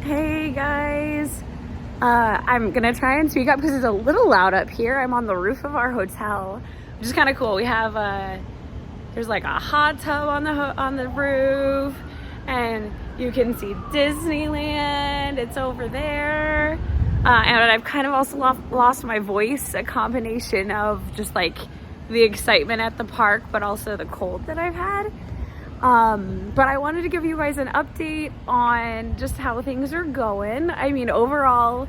Hey guys, I'm gonna try and speak up because it's a little loud up here. I'm on the roof of our hotel, which is kind of cool. We have there's like a hot tub on the roof, and you can see Disneyland. It's over there, and I've kind of also lost my voice, a combination of just like the excitement at the park, but also the cold that I've had. But I wanted to give you guys an update on just how things are going. I mean, overall,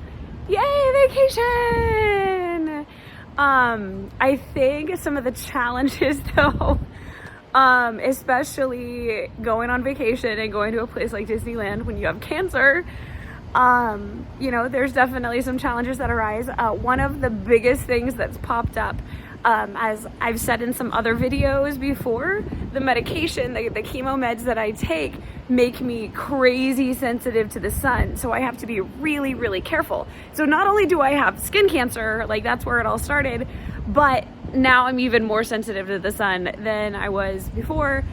yay, vacation! I think some of the challenges though, especially going on vacation and going to a place like Disneyland when you have cancer, there's definitely some challenges that arise. One of the biggest things that's popped up, as I've said in some other videos before, the medication, the chemo meds that I take make me crazy sensitive to the sun. So I have to be really, really careful. So not only do I have skin cancer, like that's where it all started, but now I'm even more sensitive to the sun than I was before.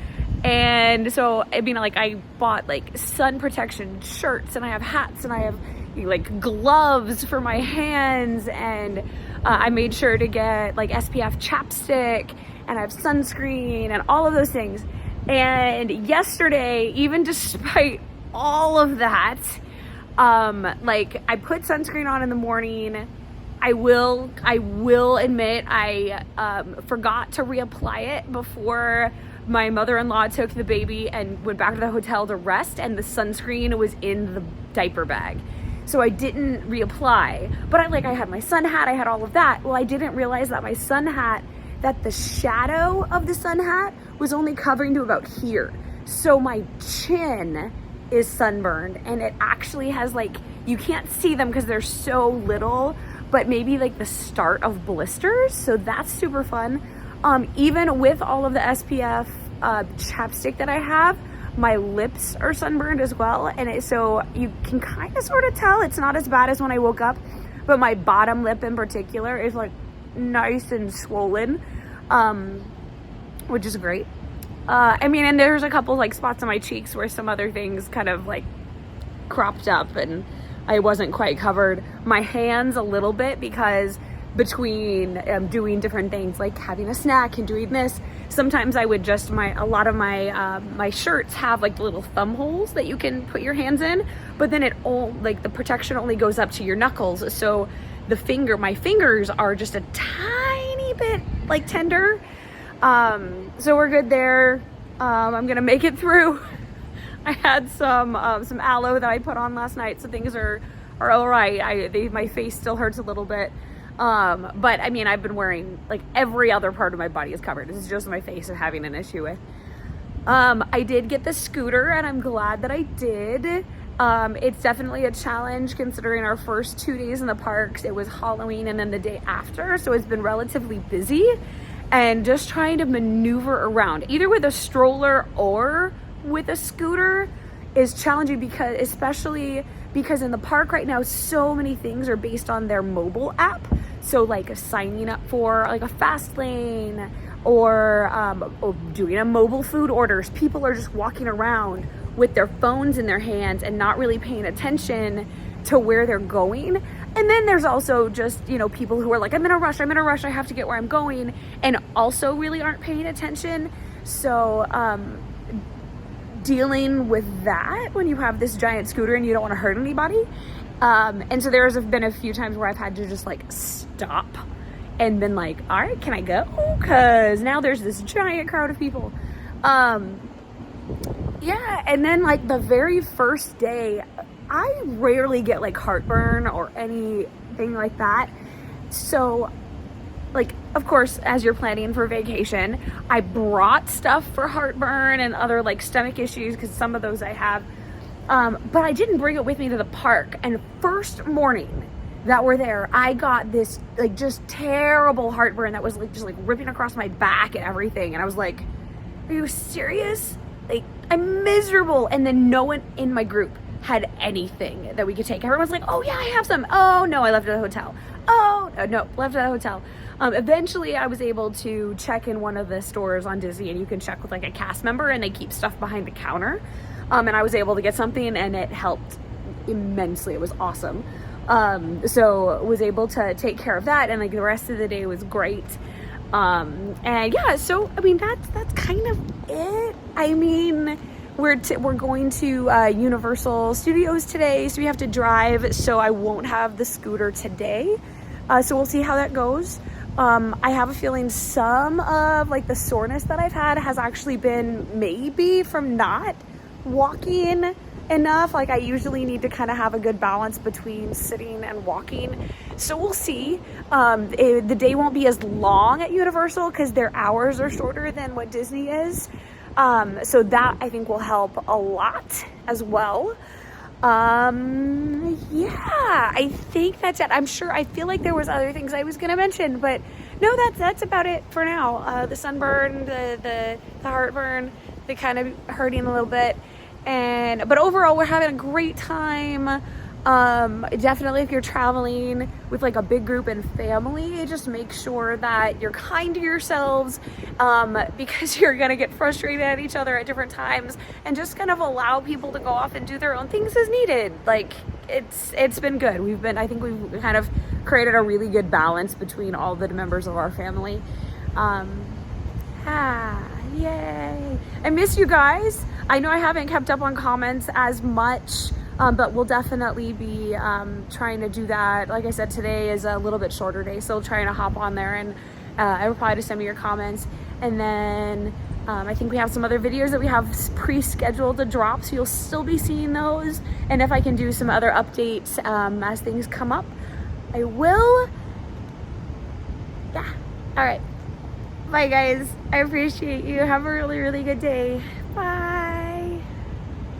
And so, I mean, like I bought like sun protection shirts, and I have hats, and I have like gloves for my hands, and I made sure to get like SPF chapstick, and I have sunscreen and all of those things. And yesterday, even despite all of that, like I put sunscreen on in the morning. I will admit I forgot to reapply it before my mother-in-law took the baby and went back to the hotel to rest, and the sunscreen was in the diaper bag. So I didn't reapply, but I had my sun hat, I had all of that. Well, I didn't realize that my sun hat, that the shadow of the sun hat was only covering to about here. So my chin is sunburned, and it actually has like, you can't see them because they're so little, but maybe like the start of blisters. So that's super fun. Even with all of the SPF chapstick that I have, my lips are sunburned as well, and so you can kind of sort of tell it's not as bad as when I woke up, but my bottom lip in particular is like nice and swollen, which is great. I mean, and there's a couple like spots on my cheeks where some other things kind of like cropped up and I wasn't quite covered. My hands a little bit, because between doing different things like having a snack and doing this, sometimes I would just, a lot of my shirts have like the little thumb holes that you can put your hands in, but then the protection only goes up to your knuckles. So my fingers are just a tiny bit like tender. So we're good there. I'm gonna make it through. I had some aloe that I put on last night, so things are all right. My face still hurts a little bit. But I mean, I've been wearing, like, every other part of my body is covered. It's just my face I'm having an issue with. I did get the scooter, and I'm glad that I did. It's definitely a challenge considering our first 2 days in the parks. It was Halloween and then the day after, so it's been relatively busy, and just trying to maneuver around either with a stroller or with a scooter is challenging, especially because in the park right now, so many things are based on their mobile app. So like signing up for like a fast lane or doing a mobile food orders. People are just walking around with their phones in their hands and not really paying attention to where they're going. And then there's also just, people who are like, I'm in a rush, I have to get where I'm going, and also really aren't paying attention. So dealing with that when you have this giant scooter and you don't want to hurt anybody. And so there's been a few times where I've had to just like stop and been like, all right, can I go? Because now there's this giant crowd of people. Yeah, and then like the very first day, I rarely get like heartburn or anything like that. So like, of course, as you're planning for vacation, I brought stuff for heartburn and other like stomach issues, because some of those I have. But I didn't bring it with me to the park. And first morning that we're there, I got this like just terrible heartburn that was like just like ripping across my back and everything. And I was like, are you serious? Like, I'm miserable. And then no one in my group had anything that we could take. Everyone's like, oh yeah, I have some. Oh no, I left it at the hotel. Oh no, left it at the hotel. Eventually I was able to check in one of the stores on Disney, and you can check with like a cast member, and they keep stuff behind the counter. And I was able to get something, and it helped immensely. It was awesome. So was able to take care of that, and like the rest of the day was great. And yeah, so I mean that's kind of it. I mean, we're going to Universal Studios today, so we have to drive, so I won't have the scooter today. So we'll see how that goes. I have a feeling some of like the soreness that I've had has actually been maybe from not walking enough. Like I usually need to kind of have a good balance between sitting and walking. So we'll see. The day won't be as long at Universal because their hours are shorter than what Disney is. So that I think will help a lot as well. Yeah, I think that's it. I feel like there was other things I was going to mention, but no, that's about it for now. The sunburn, the heartburn, the kind of hurting a little bit. But overall, we're having a great time. Definitely if you're traveling with like a big group and family, just make sure that you're kind to yourselves, because you're going to get frustrated at each other at different times, and just kind of allow people to go off and do their own things as needed. Like it's been good. I think we've kind of created a really good balance between all the members of our family. Yay. I miss you guys. I know I haven't kept up on comments as much, but we'll definitely be trying to do that. Like I said, today is a little bit shorter day, so trying to hop on there and reply to some of your comments. And then I think we have some other videos that we have pre-scheduled to drop, so you'll still be seeing those. And if I can do some other updates as things come up, I will. Yeah. All right. Bye, guys. I appreciate you. Have a really, really good day.